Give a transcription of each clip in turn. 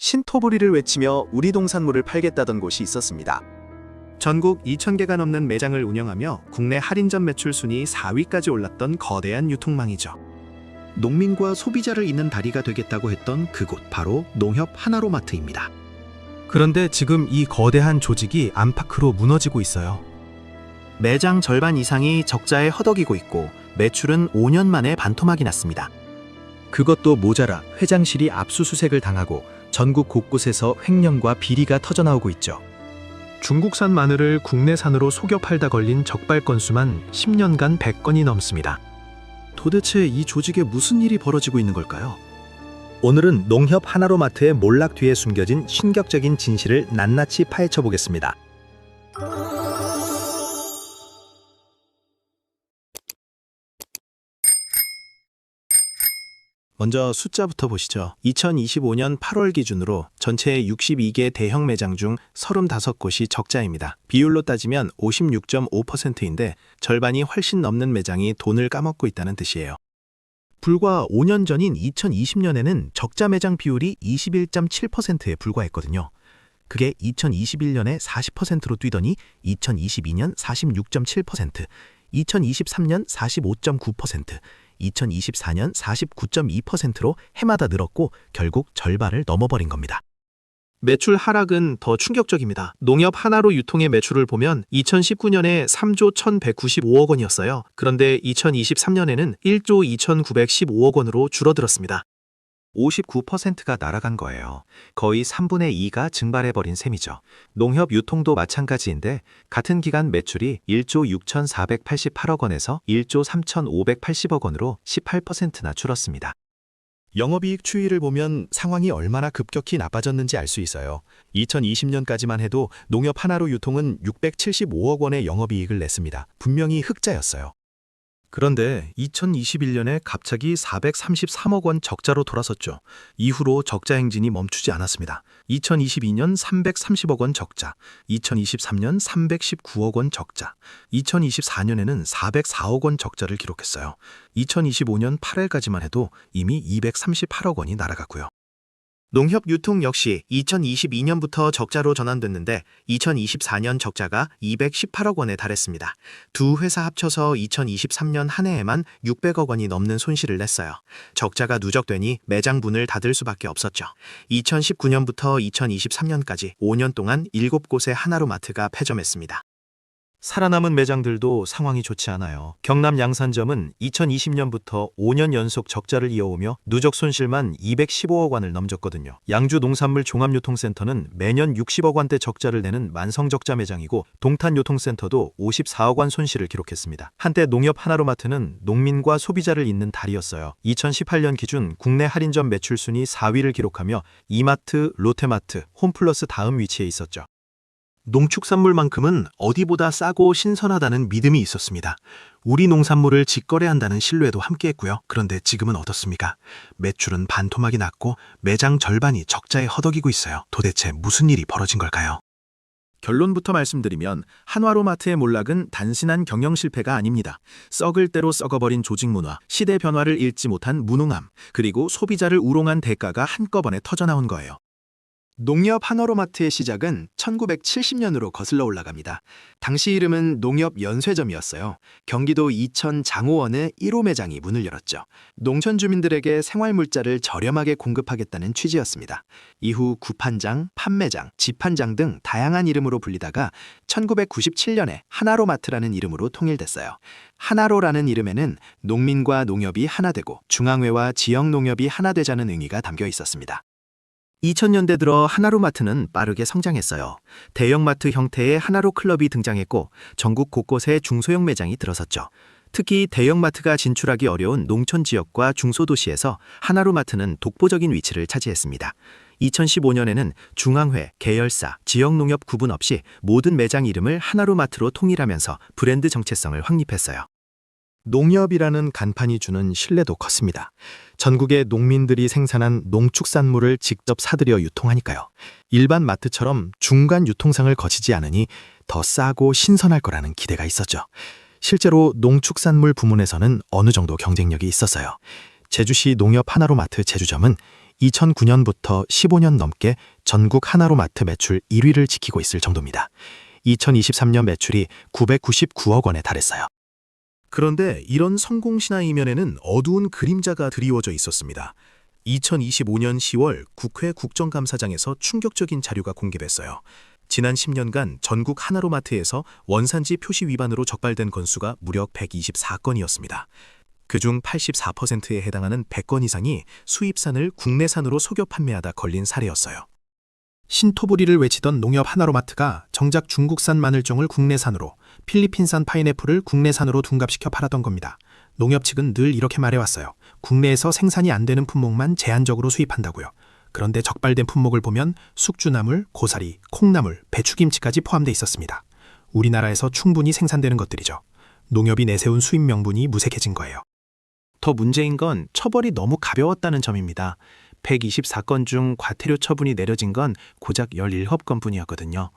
신토부리를 외치며 우리 농산물을 팔겠다던 곳이 있었습니다. 전국 2,000개가 넘는 매장을 운영하며 국내 할인점 매출 순위 4위까지 올랐던 거대한 유통망이죠. 농민과 소비자를 잇는 다리가 되겠다고 했던 그곳, 바로 농협 하나로마트입니다. 그런데 지금 이 거대한 조직이 안팎으로 무너지고 있어요. 매장 절반 이상이 적자에 허덕이고 있고 매출은 5년 만에 반토막이 났습니다. 그것도 모자라 회장실이 압수수색을 당하고 전국 곳곳에서 횡령과 비리가 터져나오고 있죠. 중국산 마늘을 국내산으로 속여 팔다 걸린 적발 건수만 10년간 100건이 넘습니다. 도대체 이 조직에 무슨 일이 벌어지고 있는 걸까요? 오늘은 농협 하나로마트의 몰락 뒤에 숨겨진 신격적인 진실을 낱낱이 파헤쳐 보겠습니다. 먼저 숫자부터 보시죠. 2025년 8월 기준으로 전체 62개 대형 매장 중 35곳이 적자입니다. 비율로 따지면 56.5%인데 절반이 훨씬 넘는 매장이 돈을 까먹고 있다는 뜻이에요. 불과 5년 전인 2020년에는 적자 매장 비율이 21.7%에 불과했거든요. 그게 2021년에 40%로 뛰더니 2022년 46.7%, 2023년 45.9%, 2024년 49.2%로 해마다 늘었고 결국 절반을 넘어버린 겁니다. 매출 하락은 더 충격적입니다. 농협 하나로 유통의 매출을 보면 2019년에 3조 1,195억 원이었어요. 그런데 2023년에는 1조 2,915억 원으로 줄어들었습니다. 59%가 날아간 거예요. 거의 3분의 2가 증발해버린 셈이죠. 농협 유통도 마찬가지인데 같은 기간 매출이 1조 6,488억 원에서 1조 3,580억 원으로 18%나 줄었습니다. 영업이익 추이를 보면 상황이 얼마나 급격히 나빠졌는지 알 수 있어요. 2020년까지만 해도 농협 하나로 유통은 675억 원의 영업이익을 냈습니다. 분명히 흑자였어요. 그런데 2021년에 갑자기 433억 원 적자로 돌아섰죠. 이후로 적자 행진이 멈추지 않았습니다. 2022년 330억 원 적자, 2023년 319억 원 적자, 2024년에는 404억 원 적자를 기록했어요. 2025년 8월까지만 해도 이미 238억 원이 날아갔고요. 농협 유통 역시 2022년부터 적자로 전환됐는데 2024년 적자가 218억 원에 달했습니다. 두 회사 합쳐서 2023년 한 해에만 600억 원이 넘는 손실을 냈어요. 적자가 누적되니 매장 문을 닫을 수밖에 없었죠. 2019년부터 2023년까지 5년 동안 7곳의 하나로마트가 폐점했습니다. 살아남은 매장들도 상황이 좋지 않아요. 경남 양산점은 2020년부터 5년 연속 적자를 이어오며 누적 손실만 215억 원을 넘겼거든요. 양주 농산물 종합유통센터는 매년 60억 원대 적자를 내는 만성적자 매장이고 동탄유통센터도 54억 원 손실을 기록했습니다. 한때 농협 하나로마트는 농민과 소비자를 잇는 다리였어요. 2018년 기준 국내 할인점 매출 순위 4위를 기록하며 이마트, 롯데마트, 홈플러스 다음 위치에 있었죠. 농축산물만큼은 어디보다 싸고 신선하다는 믿음이 있었습니다. 우리 농산물을 직거래한다는 신뢰도 함께했고요. 그런데 지금은 어떻습니까? 매출은 반토막이 났고 매장 절반이 적자에 허덕이고 있어요. 도대체 무슨 일이 벌어진 걸까요? 결론부터 말씀드리면 한화로마트의 몰락은 단순한 경영 실패가 아닙니다. 썩을 대로 썩어버린 조직 문화, 시대 변화를 읽지 못한 무능함, 그리고 소비자를 우롱한 대가가 한꺼번에 터져나온 거예요. 농협 하나로마트의 시작은 1970년으로 거슬러 올라갑니다. 당시 이름은 농협 연쇄점이었어요. 경기도 이천 장호원의 1호 매장이 문을 열었죠. 농촌 주민들에게 생활물자를 저렴하게 공급하겠다는 취지였습니다. 이후 구판장, 판매장, 지판장 등 다양한 이름으로 불리다가 1997년에 하나로마트라는 이름으로 통일됐어요. 하나로라는 이름에는 농민과 농협이 하나 되고 중앙회와 지역 농협이 하나 되자는 의미가 담겨 있었습니다. 2000년대 들어 하나로마트는 빠르게 성장했어요. 대형마트 형태의 하나로 클럽이 등장했고 전국 곳곳에 중소형 매장이 들어섰죠. 특히 대형마트가 진출하기 어려운 농촌 지역과 중소도시에서 하나로마트는 독보적인 위치를 차지했습니다. 2015년에는 중앙회, 계열사, 지역농협 구분 없이 모든 매장 이름을 하나로마트로 통일하면서 브랜드 정체성을 확립했어요. 농협이라는 간판이 주는 신뢰도 컸습니다. 전국의 농민들이 생산한 농축산물을 직접 사들여 유통하니까요. 일반 마트처럼 중간 유통상을 거치지 않으니 더 싸고 신선할 거라는 기대가 있었죠. 실제로 농축산물 부문에서는 어느 정도 경쟁력이 있었어요. 제주시 농협 하나로마트 제주점은 2009년부터 15년 넘게 전국 하나로마트 매출 1위를 지키고 있을 정도입니다. 2023년 매출이 999억 원에 달했어요. 그런데 이런 성공 신화 이면에는 어두운 그림자가 드리워져 있었습니다. 2025년 10월 국회 국정감사장에서 충격적인 자료가 공개됐어요. 지난 10년간 전국 하나로마트에서 원산지 표시 위반으로 적발된 건수가 무려 124건이었습니다. 그중 84%에 해당하는 100건 이상이 수입산을 국내산으로 속여 판매하다 걸린 사례였어요. 신토부리를 외치던 농협 하나로마트가 정작 중국산 마늘종을 국내산으로, 필리핀산 파인애플을 국내산으로 둔갑시켜 팔았던 겁니다. 농협 측은 늘 이렇게 말해왔어요. 국내에서 생산이 안 되는 품목만 제한적으로 수입한다고요. 그런데 적발된 품목을 보면 숙주나물, 고사리, 콩나물, 배추김치까지 포함돼 있었습니다. 우리나라에서 충분히 생산되는 것들이죠. 농협이 내세운 수입 명분이 무색해진 거예요. 더 문제인 건 처벌이 너무 가벼웠다는 점입니다. 124건 중 과태료 처분이 내려진 건 고작 17건뿐이었거든요.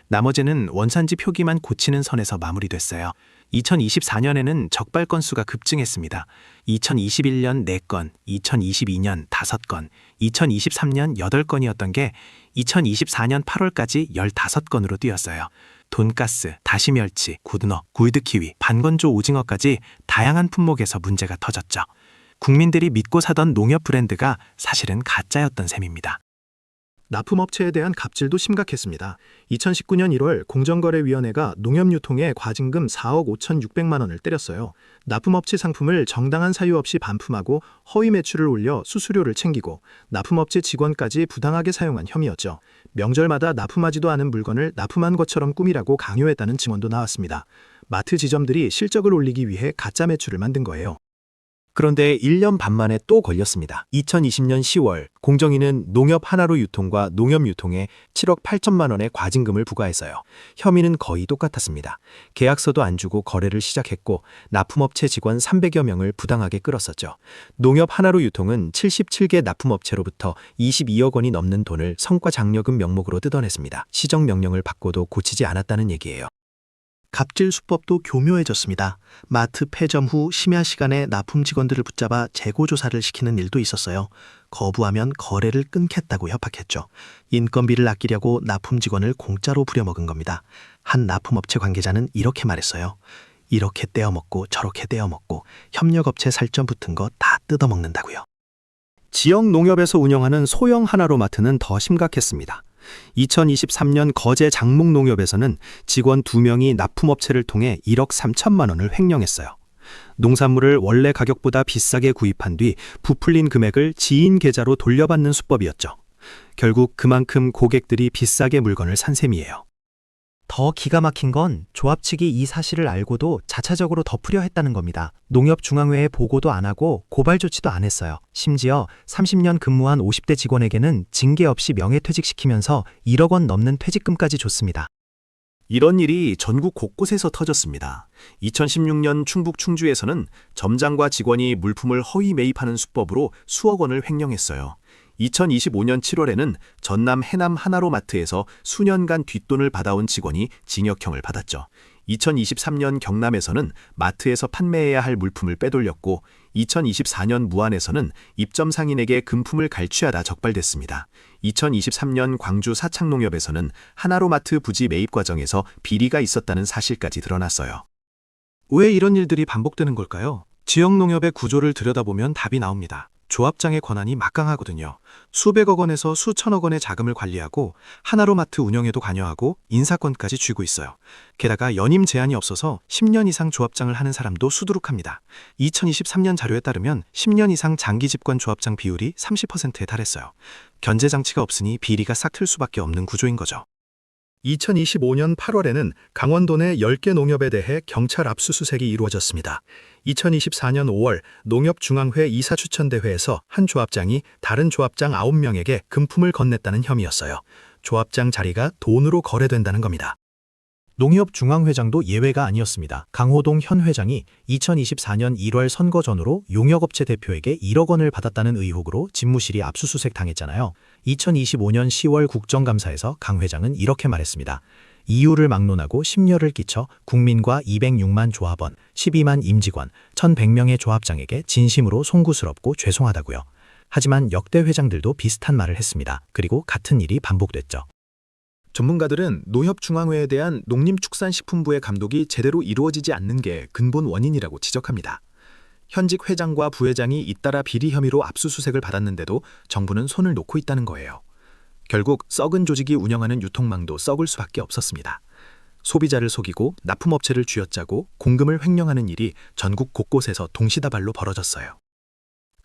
나머지는 원산지 표기만 고치는 선에서 마무리됐어요. 2024년에는 적발 건수가 급증했습니다. 2021년 4건, 2022년 5건, 2023년 8건이었던 게 2024년 8월까지 15건으로 뛰었어요. 돈가스, 다시멸치, 고등어, 골드키위, 반건조 오징어까지 다양한 품목에서 문제가 터졌죠. 국민들이 믿고 사던 농협 브랜드가 사실은 가짜였던 셈입니다. 납품업체에 대한 갑질도 심각했습니다. 2019년 1월 공정거래위원회가 농협유통에 과징금 4억 5,600만 원을 때렸어요. 납품업체 상품을 정당한 사유 없이 반품하고 허위 매출을 올려 수수료를 챙기고 납품업체 직원까지 부당하게 사용한 혐의였죠. 명절마다 납품하지도 않은 물건을 납품한 것처럼 꾸미라고 강요했다는 증언도 나왔습니다. 마트 지점들이 실적을 올리기 위해 가짜 매출을 만든 거예요. 그런데 1년 반 만에 또 걸렸습니다. 2020년 10월 공정위는 농협 하나로 유통과 농협유통에 7억 8천만 원의 과징금을 부과했어요. 혐의는 거의 똑같았습니다. 계약서도 안 주고 거래를 시작했고 납품업체 직원 300여 명을 부당하게 끌었었죠. 농협 하나로 유통은 77개 납품업체로부터 22억 원이 넘는 돈을 성과장려금 명목으로 뜯어냈습니다. 시정명령을 받고도 고치지 않았다는 얘기예요. 갑질 수법도 교묘해졌습니다. 마트 폐점 후 심야 시간에 납품 직원들을 붙잡아 재고 조사를 시키는 일도 있었어요. 거부하면 거래를 끊겠다고 협박했죠. 인건비를 아끼려고 납품 직원을 공짜로 부려먹은 겁니다. 한 납품업체 관계자는 이렇게 말했어요. 이렇게 떼어먹고 저렇게 떼어먹고 협력업체 살점 붙은 거 다 뜯어먹는다고요. 지역 농협에서 운영하는 소형 하나로마트는 더 심각했습니다. 2023년 거제 장목농협에서는 직원 2명이 납품업체를 통해 1억 3천만 원을 횡령했어요. 농산물을 원래 가격보다 비싸게 구입한 뒤 부풀린 금액을 지인 계좌로 돌려받는 수법이었죠. 결국 그만큼 고객들이 비싸게 물건을 산 셈이에요. 더 기가 막힌 건 조합 측이 이 사실을 알고도 자차적으로 덮으려 했다는 겁니다. 농협중앙회에 보고도 안 하고 고발 조치도 안 했어요. 심지어 30년 근무한 50대 직원에게는 징계 없이 명예퇴직시키면서 1억 원 넘는 퇴직금까지 줬습니다. 이런 일이 전국 곳곳에서 터졌습니다. 2016년 충북 충주에서는 점장과 직원이 물품을 허위 매입하는 수법으로 수억 원을 횡령했어요. 2025년 7월에는 전남 해남 하나로마트에서 수년간 뒷돈을 받아온 직원이 징역형을 받았죠. 2023년 경남에서는 마트에서 판매해야 할 물품을 빼돌렸고 2024년 무안에서는 입점 상인에게 금품을 갈취하다 적발됐습니다. 2023년 광주 사창농협에서는 하나로마트 부지 매입 과정에서 비리가 있었다는 사실까지 드러났어요. 왜 이런 일들이 반복되는 걸까요? 지역 농협의 구조를 들여다보면 답이 나옵니다. 조합장의 권한이 막강하거든요. 수백억 원에서 수천억 원의 자금을 관리하고 하나로마트 운영에도 관여하고 인사권까지 쥐고 있어요. 게다가 연임 제한이 없어서 10년 이상 조합장을 하는 사람도 수두룩합니다. 2023년 자료에 따르면 10년 이상 장기 집권 조합장 비율이 30%에 달했어요. 견제 장치가 없으니 비리가 싹 틀 수밖에 없는 구조인 거죠. 2025년 8월에는 강원도 내 10개 농협에 대해 경찰 압수수색이 이루어졌습니다. 2024년 5월 농협중앙회 이사추천대회에서 한 조합장이 다른 조합장 9명에게 금품을 건넸다는 혐의였어요. 조합장 자리가 돈으로 거래된다는 겁니다. 농협중앙회장도 예외가 아니었습니다. 강호동 현 회장이 2024년 1월 선거 전후로 용역업체 대표에게 1억 원을 받았다는 의혹으로 집무실이 압수수색 당했잖아요. 2025년 10월 국정감사에서 강 회장은 이렇게 말했습니다. 이유를 막론하고 심려를 끼쳐 국민과 206만 조합원, 12만 임직원, 1,100명의 조합장에게 진심으로 송구스럽고 죄송하다고요. 하지만 역대 회장들도 비슷한 말을 했습니다. 그리고 같은 일이 반복됐죠. 전문가들은 농협중앙회에 대한 농림축산식품부의 감독이 제대로 이루어지지 않는 게 근본 원인이라고 지적합니다. 현직 회장과 부회장이 잇따라 비리 혐의로 압수수색을 받았는데도 정부는 손을 놓고 있다는 거예요. 결국 썩은 조직이 운영하는 유통망도 썩을 수밖에 없었습니다. 소비자를 속이고 납품업체를 쥐어짜고 공금을 횡령하는 일이 전국 곳곳에서 동시다발로 벌어졌어요.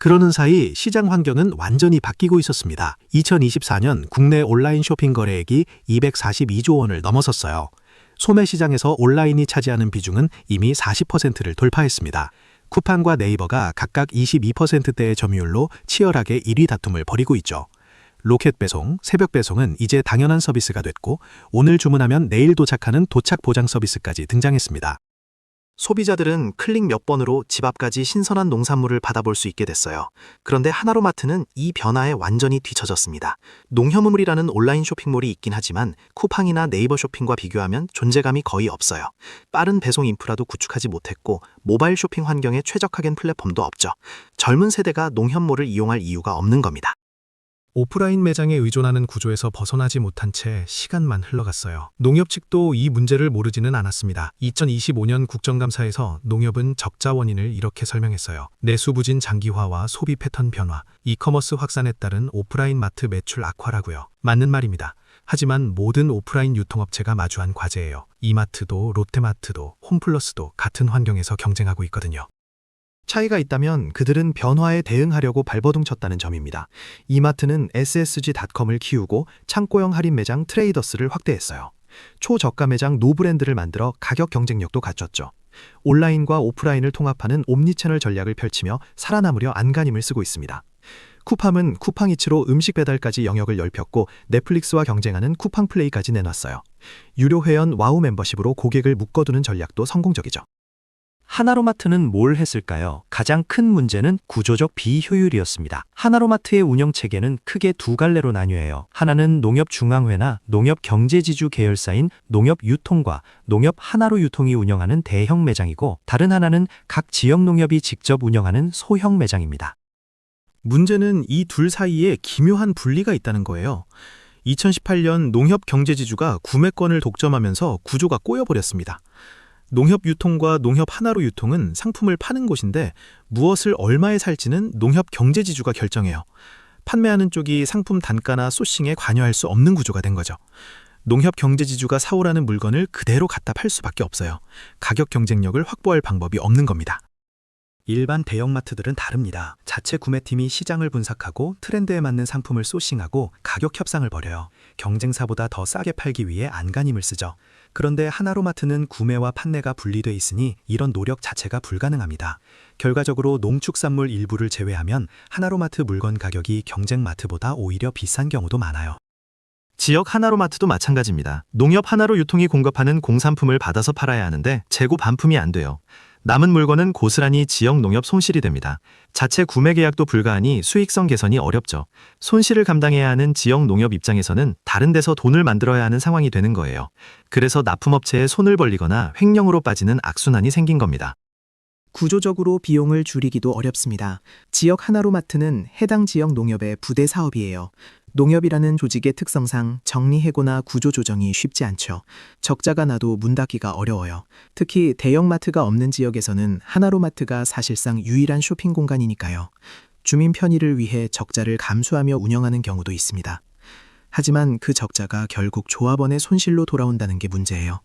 그러는 사이 시장 환경은 완전히 바뀌고 있었습니다. 2024년 국내 온라인 쇼핑 거래액이 242조 원을 넘어섰어요. 소매 시장에서 온라인이 차지하는 비중은 이미 40%를 돌파했습니다. 쿠팡과 네이버가 각각 22%대의 점유율로 치열하게 1위 다툼을 벌이고 있죠. 로켓 배송, 새벽 배송은 이제 당연한 서비스가 됐고 오늘 주문하면 내일 도착하는 도착 보장 서비스까지 등장했습니다. 소비자들은 클릭 몇 번으로 집 앞까지 신선한 농산물을 받아볼 수 있게 됐어요. 그런데 하나로마트는 이 변화에 완전히 뒤처졌습니다. 농협우물이라는 온라인 쇼핑몰이 있긴 하지만 쿠팡이나 네이버 쇼핑과 비교하면 존재감이 거의 없어요. 빠른 배송 인프라도 구축하지 못했고 모바일 쇼핑 환경에 최적화된 플랫폼도 없죠. 젊은 세대가 농협몰을 이용할 이유가 없는 겁니다. 오프라인 매장에 의존하는 구조에서 벗어나지 못한 채 시간만 흘러갔어요. 농협 측도 이 문제를 모르지는 않았습니다. 2025년 국정감사에서 농협은 적자 원인을 이렇게 설명했어요. 내수 부진 장기화와 소비 패턴 변화, 이커머스 확산에 따른 오프라인 마트 매출 악화라고요. 맞는 말입니다. 하지만 모든 오프라인 유통업체가 마주한 과제예요. 이마트도 롯데마트도 홈플러스도 같은 환경에서 경쟁하고 있거든요. 차이가 있다면 그들은 변화에 대응하려고 발버둥 쳤다는 점입니다. 이마트는 SSG닷컴을 키우고 창고형 할인 매장 트레이더스를 확대했어요. 초저가 매장 노브랜드를 만들어 가격 경쟁력도 갖췄죠. 온라인과 오프라인을 통합하는 옴니채널 전략을 펼치며 살아남으려 안간힘을 쓰고 있습니다. 쿠팡은 쿠팡이츠로 음식 배달까지 영역을 넓혔고 넷플릭스와 경쟁하는 쿠팡플레이까지 내놨어요. 유료 회원 와우 멤버십으로 고객을 묶어두는 전략도 성공적이죠. 하나로마트는 뭘 했을까요? 가장 큰 문제는 구조적 비효율이었습니다. 하나로마트의 운영 체계는 크게 두 갈래로 나뉘어요. 하나는 농협중앙회나 농협경제지주 계열사인 농협유통과 농협하나로유통이 운영하는 대형 매장이고 다른 하나는 각 지역 농협이 직접 운영하는 소형 매장입니다. 문제는 이 둘 사이에 기묘한 분리가 있다는 거예요. 2018년 농협경제지주가 구매권을 독점하면서 구조가 꼬여버렸습니다. 농협유통과 농협하나로유통은 상품을 파는 곳인데 무엇을 얼마에 살지는 농협경제지주가 결정해요. 판매하는 쪽이 상품 단가나 소싱에 관여할 수 없는 구조가 된 거죠. 농협경제지주가 사오라는 물건을 그대로 갖다 팔 수밖에 없어요. 가격 경쟁력을 확보할 방법이 없는 겁니다. 일반 대형마트들은 다릅니다. 자체 구매팀이 시장을 분석하고 트렌드에 맞는 상품을 소싱하고 가격 협상을 벌여요. 경쟁사보다 더 싸게 팔기 위해 안간힘을 쓰죠. 그런데 하나로마트는 구매와 판매가 분리돼 있으니 이런 노력 자체가 불가능합니다. 결과적으로 농축산물 일부를 제외하면 하나로마트 물건 가격이 경쟁마트보다 오히려 비싼 경우도 많아요. 지역 하나로마트도 마찬가지입니다. 농협 하나로유통이 공급하는 공산품을 받아서 팔아야 하는데 재고 반품이 안 돼요. 남은 물건은 고스란히 지역 농협 손실이 됩니다. 자체 구매 계약도 불가하니 수익성 개선이 어렵죠. 손실을 감당해야 하는 지역 농협 입장에서는 다른 데서 돈을 만들어야 하는 상황이 되는 거예요. 그래서 납품업체에 손을 벌리거나 횡령으로 빠지는 악순환이 생긴 겁니다. 구조적으로 비용을 줄이기도 어렵습니다. 지역 하나로마트는 해당 지역 농협의 부대 사업이에요. 농협이라는 조직의 특성상 정리해고나 구조조정이 쉽지 않죠. 적자가 나도 문 닫기가 어려워요. 특히 대형마트가 없는 지역에서는 하나로마트가 사실상 유일한 쇼핑 공간이니까요. 주민 편의를 위해 적자를 감수하며 운영하는 경우도 있습니다. 하지만 그 적자가 결국 조합원의 손실로 돌아온다는 게 문제예요.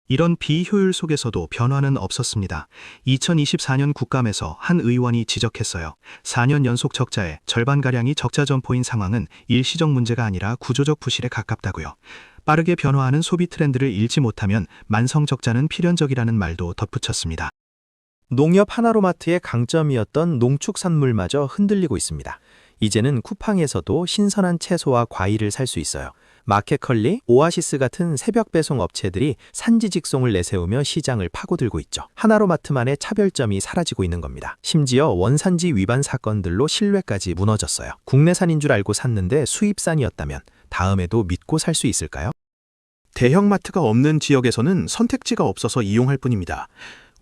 이런 비효율 속에서도 변화는 없었습니다. 2024년 국감에서 한 의원이 지적했어요. 4년 연속 적자에 절반가량이 적자 점포인 상황은 일시적 문제가 아니라 구조적 부실에 가깝다고요. 빠르게 변화하는 소비 트렌드를 읽지 못하면 만성 적자는 필연적이라는 말도 덧붙였습니다. 농협 하나로마트의 강점이었던 농축산물마저 흔들리고 있습니다. 이제는 쿠팡에서도 신선한 채소와 과일을 살 수 있어요. 마켓컬리, 오아시스 같은 새벽 배송 업체들이 산지 직송을 내세우며 시장을 파고들고 있죠. 하나로마트만의 차별점이 사라지고 있는 겁니다. 심지어 원산지 위반 사건들로 신뢰까지 무너졌어요. 국내산인 줄 알고 샀는데 수입산이었다면 다음에도 믿고 살 수 있을까요? 대형마트가 없는 지역에서는 선택지가 없어서 이용할 뿐입니다.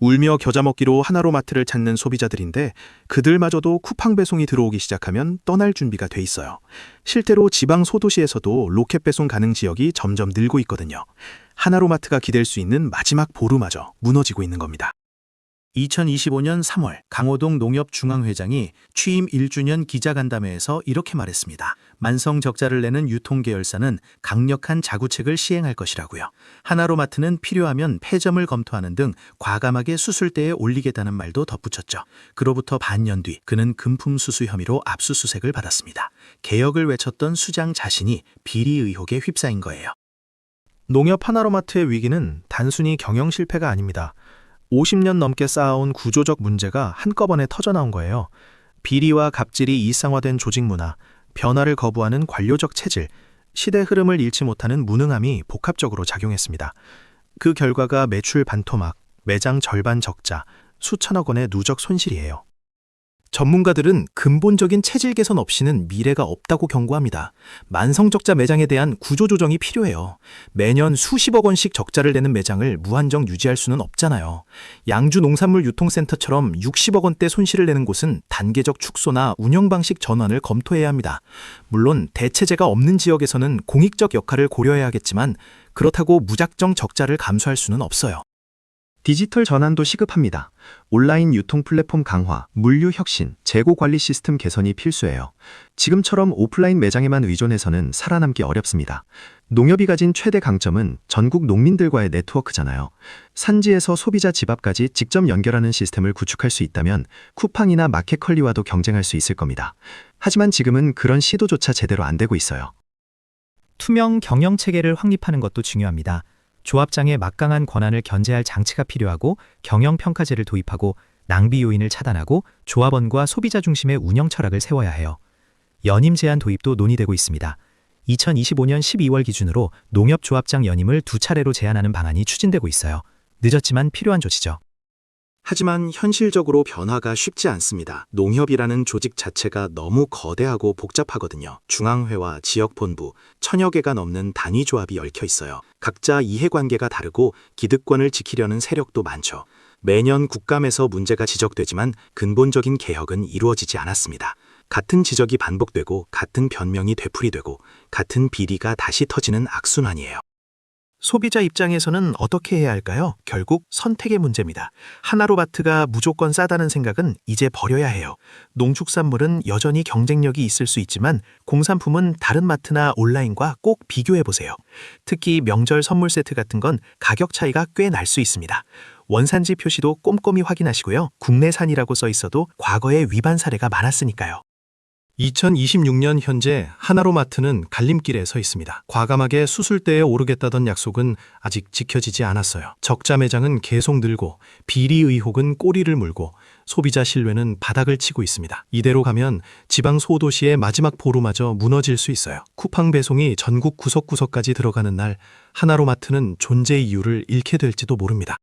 울며 겨자 먹기로 하나로마트를 찾는 소비자들인데 그들마저도 쿠팡 배송이 들어오기 시작하면 떠날 준비가 돼 있어요. 실제로 지방 소도시에서도 로켓 배송 가능 지역이 점점 늘고 있거든요. 하나로마트가 기댈 수 있는 마지막 보루마저 무너지고 있는 겁니다. 2025년 3월 강호동 농협중앙회장이 취임 1주년 기자간담회에서 이렇게 말했습니다. 만성 적자를 내는 유통계열사는 강력한 자구책을 시행할 것이라고요. 하나로마트는 필요하면 폐점을 검토하는 등 과감하게 수술대에 올리겠다는 말도 덧붙였죠. 그로부터 반년 뒤 그는 금품 수수 혐의로 압수수색을 받았습니다. 개혁을 외쳤던 수장 자신이 비리 의혹에 휩싸인 거예요. 농협 하나로마트의 위기는 단순히 경영 실패가 아닙니다. 50년 넘게 쌓아온 구조적 문제가 한꺼번에 터져나온 거예요. 비리와 갑질이 일상화된 조직 문화, 변화를 거부하는 관료적 체질, 시대 흐름을 잃지 못하는 무능함이 복합적으로 작용했습니다. 그 결과가 매출 반토막, 매장 절반 적자, 수천억 원의 누적 손실이에요. 전문가들은 근본적인 체질 개선 없이는 미래가 없다고 경고합니다. 만성적자 매장에 대한 구조조정이 필요해요. 매년 수십억 원씩 적자를 내는 매장을 무한정 유지할 수는 없잖아요. 양주 농산물 유통센터처럼 60억 원대 손실을 내는 곳은 단계적 축소나 운영 방식 전환을 검토해야 합니다. 물론 대체제가 없는 지역에서는 공익적 역할을 고려해야 하겠지만 그렇다고 무작정 적자를 감수할 수는 없어요. 디지털 전환도 시급합니다. 온라인 유통 플랫폼 강화, 물류 혁신, 재고 관리 시스템 개선이 필수예요. 지금처럼 오프라인 매장에만 의존해서는 살아남기 어렵습니다. 농협이 가진 최대 강점은 전국 농민들과의 네트워크잖아요. 산지에서 소비자 집 앞까지 직접 연결하는 시스템을 구축할 수 있다면 쿠팡이나 마켓컬리와도 경쟁할 수 있을 겁니다. 하지만 지금은 그런 시도조차 제대로 안 되고 있어요. 투명 경영 체계를 확립하는 것도 중요합니다. 조합장의 막강한 권한을 견제할 장치가 필요하고 경영 평가제를 도입하고 낭비 요인을 차단하고 조합원과 소비자 중심의 운영 철학을 세워야 해요. 연임 제한 도입도 논의되고 있습니다. 2025년 12월 기준으로 농협 조합장 연임을 2차례로 제한하는 방안이 추진되고 있어요. 늦었지만 필요한 조치죠. 하지만 현실적으로 변화가 쉽지 않습니다. 농협이라는 조직 자체가 너무 거대하고 복잡하거든요. 중앙회와 지역본부, 1000여 개가 넘는 단위조합이 얽혀 있어요. 각자 이해관계가 다르고 기득권을 지키려는 세력도 많죠. 매년 국감에서 문제가 지적되지만 근본적인 개혁은 이루어지지 않았습니다. 같은 지적이 반복되고 같은 변명이 되풀이되고 같은 비리가 다시 터지는 악순환이에요. 소비자 입장에서는 어떻게 해야 할까요? 결국 선택의 문제입니다. 하나로마트가 무조건 싸다는 생각은 이제 버려야 해요. 농축산물은 여전히 경쟁력이 있을 수 있지만 공산품은 다른 마트나 온라인과 꼭 비교해보세요. 특히 명절 선물 세트 같은 건 가격 차이가 꽤 날 수 있습니다. 원산지 표시도 꼼꼼히 확인하시고요. 국내산이라고 써 있어도 과거에 위반 사례가 많았으니까요. 2026년 현재 하나로마트는 갈림길에 서 있습니다. 과감하게 수술대에 오르겠다던 약속은 아직 지켜지지 않았어요. 적자 매장은 계속 늘고 비리 의혹은 꼬리를 물고 소비자 신뢰는 바닥을 치고 있습니다. 이대로 가면 지방 소도시의 마지막 보루마저 무너질 수 있어요. 쿠팡 배송이 전국 구석구석까지 들어가는 날 하나로마트는 존재 이유를 잃게 될지도 모릅니다.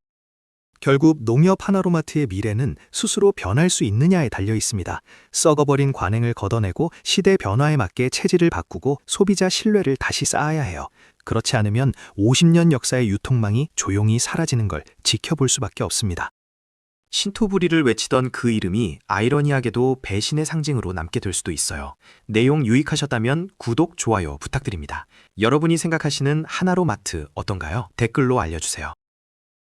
결국 농협 하나로마트의 미래는 스스로 변할 수 있느냐에 달려 있습니다. 썩어버린 관행을 걷어내고 시대 변화에 맞게 체질을 바꾸고 소비자 신뢰를 다시 쌓아야 해요. 그렇지 않으면 50년 역사의 유통망이 조용히 사라지는 걸 지켜볼 수밖에 없습니다. 신토부리를 외치던 그 이름이 아이러니하게도 배신의 상징으로 남게 될 수도 있어요. 내용 유익하셨다면 구독, 좋아요 부탁드립니다. 여러분이 생각하시는 하나로마트 어떤가요? 댓글로 알려주세요.